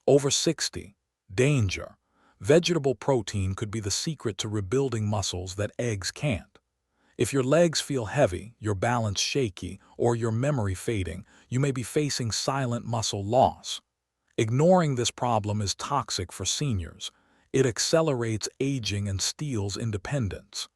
Over 60. Danger. Vegetable protein could be the secret to rebuilding muscles that eggs can't. If your legs feel heavy, your balance shaky, or your memory fading, you may be facing silent muscle loss. Ignoring this problem is toxic for seniors. It accelerates aging and steals independence.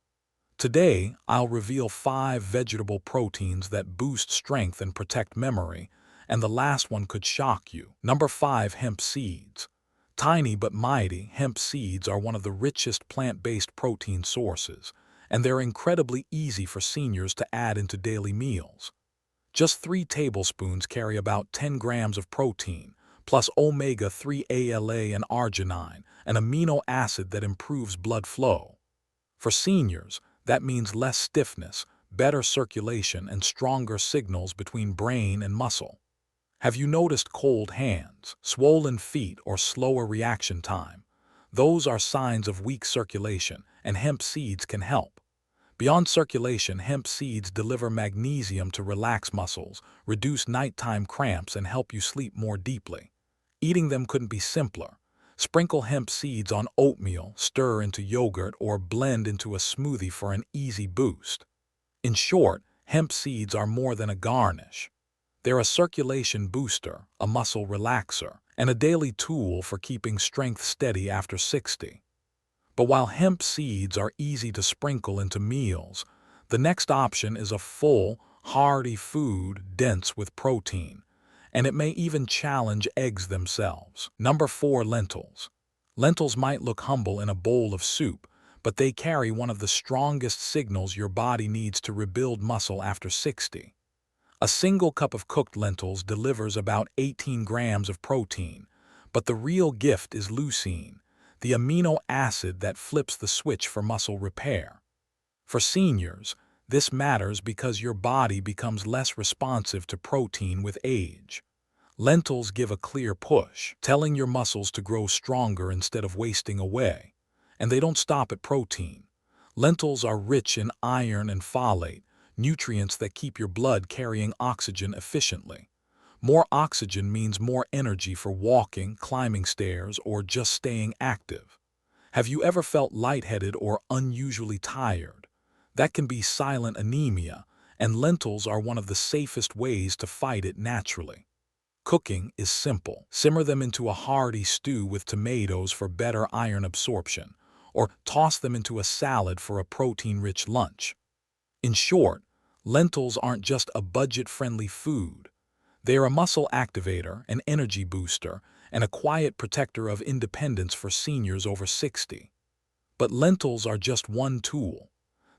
Today, I'll reveal 5 vegetable proteins that boost strength and protect memory, and the last one could shock you. Number 5. Hemp seeds. Tiny but mighty, hemp seeds are one of the richest plant-based protein sources, and they're incredibly easy for seniors to add into daily meals. Just 3 tablespoons carry about 10 grams of protein, plus omega-3 ALA and arginine, an amino acid that improves blood flow. For seniors, that means less stiffness, better circulation, and stronger signals between brain and muscle. Have you noticed cold hands, swollen feet, or slower reaction time? Those are signs of weak circulation, and hemp seeds can help. Beyond circulation, hemp seeds deliver magnesium to relax muscles, reduce nighttime cramps, and help you sleep more deeply. Eating them couldn't be simpler. Sprinkle hemp seeds on oatmeal, stir into yogurt, or blend into a smoothie for an easy boost. In short, hemp seeds are more than a garnish. They're a circulation booster, a muscle relaxer, and a daily tool for keeping strength steady after 60. But while hemp seeds are easy to sprinkle into meals, the next option is a full, hearty food dense with protein, and it may even challenge eggs themselves. Number 4. Lentils. Lentils might look humble in a bowl of soup, but they carry one of the strongest signals your body needs to rebuild muscle after 60. A single cup of cooked lentils delivers about 18 grams of protein, but the real gift is leucine, the amino acid that flips the switch for muscle repair. For seniors, this matters because your body becomes less responsive to protein with age. Lentils give a clear push, telling your muscles to grow stronger instead of wasting away. And they don't stop at protein. Lentils are rich in iron and folate, nutrients that keep your blood carrying oxygen efficiently. More oxygen means more energy for walking, climbing stairs, or just staying active. Have you ever felt lightheaded or unusually tired? That can be silent anemia, and lentils are one of the safest ways to fight it naturally. Cooking is simple. Simmer them into a hearty stew with tomatoes for better iron absorption, or toss them into a salad for a protein-rich lunch. In short, lentils aren't just a budget-friendly food. They are a muscle activator, an energy booster, and a quiet protector of independence for seniors over 60. But lentils are just one tool.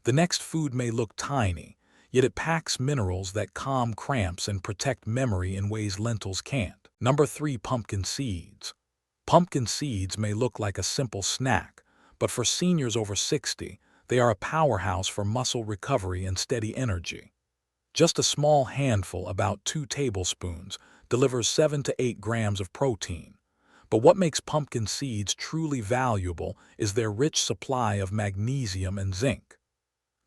The next food may look tiny, yet it packs minerals that calm cramps and protect memory in ways lentils can't. Number 3. Pumpkin seeds. Pumpkin seeds may look like a simple snack, but for seniors over 60, they are a powerhouse for muscle recovery and steady energy. Just a small handful, about 2 tablespoons, delivers 7 to 8 grams of protein. But what makes pumpkin seeds truly valuable is their rich supply of magnesium and zinc.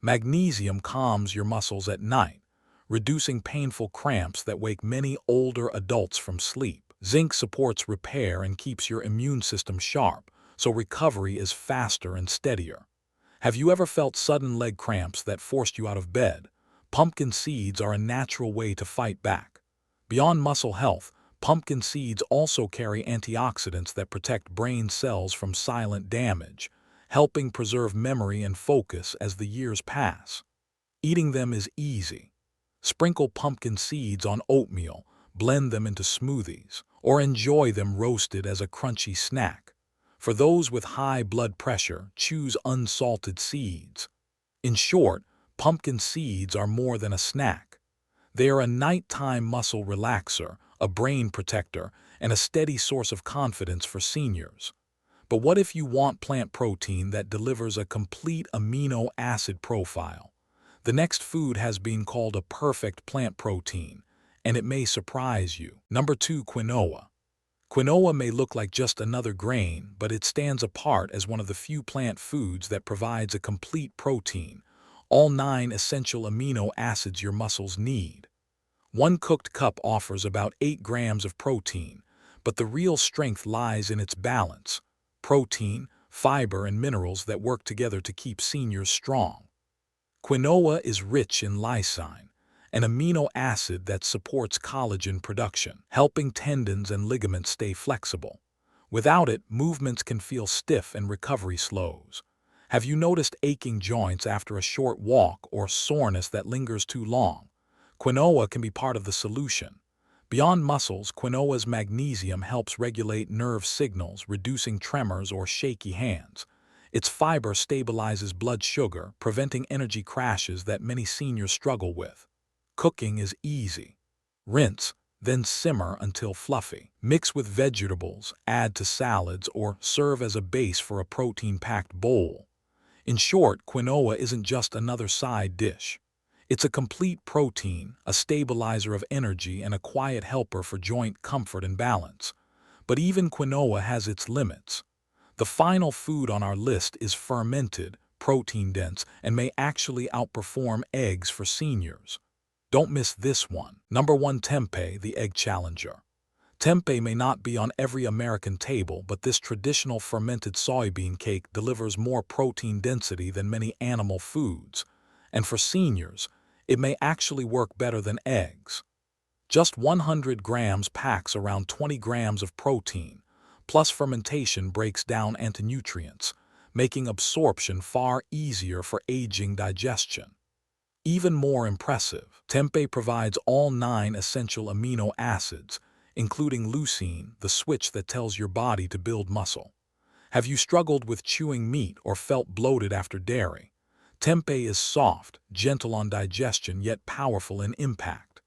Magnesium calms your muscles at night, reducing painful cramps that wake many older adults from sleep. Zinc supports repair and keeps your immune system sharp, so recovery is faster and steadier. Have you ever felt sudden leg cramps that forced you out of bed? Pumpkin seeds are a natural way to fight back. Beyond muscle health, pumpkin seeds also carry antioxidants that protect brain cells from silent damage, helping preserve memory and focus as the years pass. Eating them is easy. Sprinkle pumpkin seeds on oatmeal, blend them into smoothies, or enjoy them roasted as a crunchy snack. For those with high blood pressure, choose unsalted seeds. In short, pumpkin seeds are more than a snack. They are a nighttime muscle relaxer, a brain protector, and a steady source of confidence for seniors. But what if you want plant protein that delivers a complete amino acid profile? The next food has been called a perfect plant protein, and it may surprise you. Number 2. Quinoa. Quinoa may look like just another grain, but it stands apart as one of the few plant foods that provides a complete protein, all 9 essential amino acids your muscles need. One cooked cup offers about 8 grams of protein, but the real strength lies in its balance: protein, fiber, and minerals that work together to keep seniors strong. Quinoa is rich in lysine, an amino acid that supports collagen production, helping tendons and ligaments stay flexible. Without it, movements can feel stiff and recovery slows. Have you noticed aching joints after a short walk or soreness that lingers too long? Quinoa can be part of the solution. Beyond muscles, quinoa's magnesium helps regulate nerve signals, reducing tremors or shaky hands. Its fiber stabilizes blood sugar, preventing energy crashes that many seniors struggle with. Cooking is easy. Rinse, then simmer until fluffy. Mix with vegetables, add to salads, or serve as a base for a protein-packed bowl. In short, quinoa isn't just another side dish. It's a complete protein, a stabilizer of energy, and a quiet helper for joint comfort and balance. But even quinoa has its limits. The final food on our list is fermented, protein-dense, and may actually outperform eggs for seniors. Don't miss this one. Number 1. Tempeh, the egg challenger. Tempeh may not be on every American table, but this traditional fermented soybean cake delivers more protein density than many animal foods. And for seniors, it may actually work better than eggs. Just 100 grams packs around 20 grams of protein, plus fermentation breaks down antinutrients, making absorption far easier for aging digestion. Even more impressive, tempeh provides all 9 essential amino acids, including leucine, the switch that tells your body to build muscle. Have you struggled with chewing meat or felt bloated after dairy? Tempeh is soft, gentle on digestion, yet powerful in impact.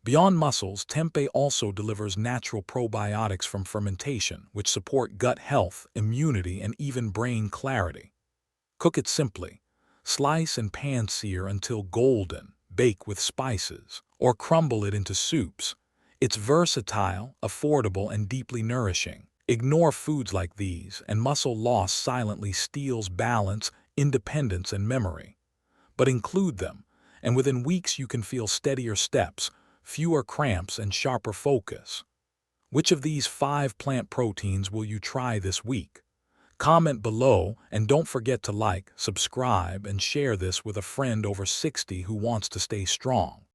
Beyond muscles, tempeh also delivers natural probiotics from fermentation, which support gut health, immunity, and even brain clarity. Cook it simply. Slice and pan-sear until golden, bake with spices, or crumble it into soups. It's versatile, affordable, and deeply nourishing. Ignore foods like these, and muscle loss silently steals balance, independence, and memory. But include them, and within weeks you can feel steadier steps, fewer cramps, and sharper focus. Which of these 5 plant proteins will you try this week? Comment below, and don't forget to like, subscribe, and share this with a friend over 60 who wants to stay strong.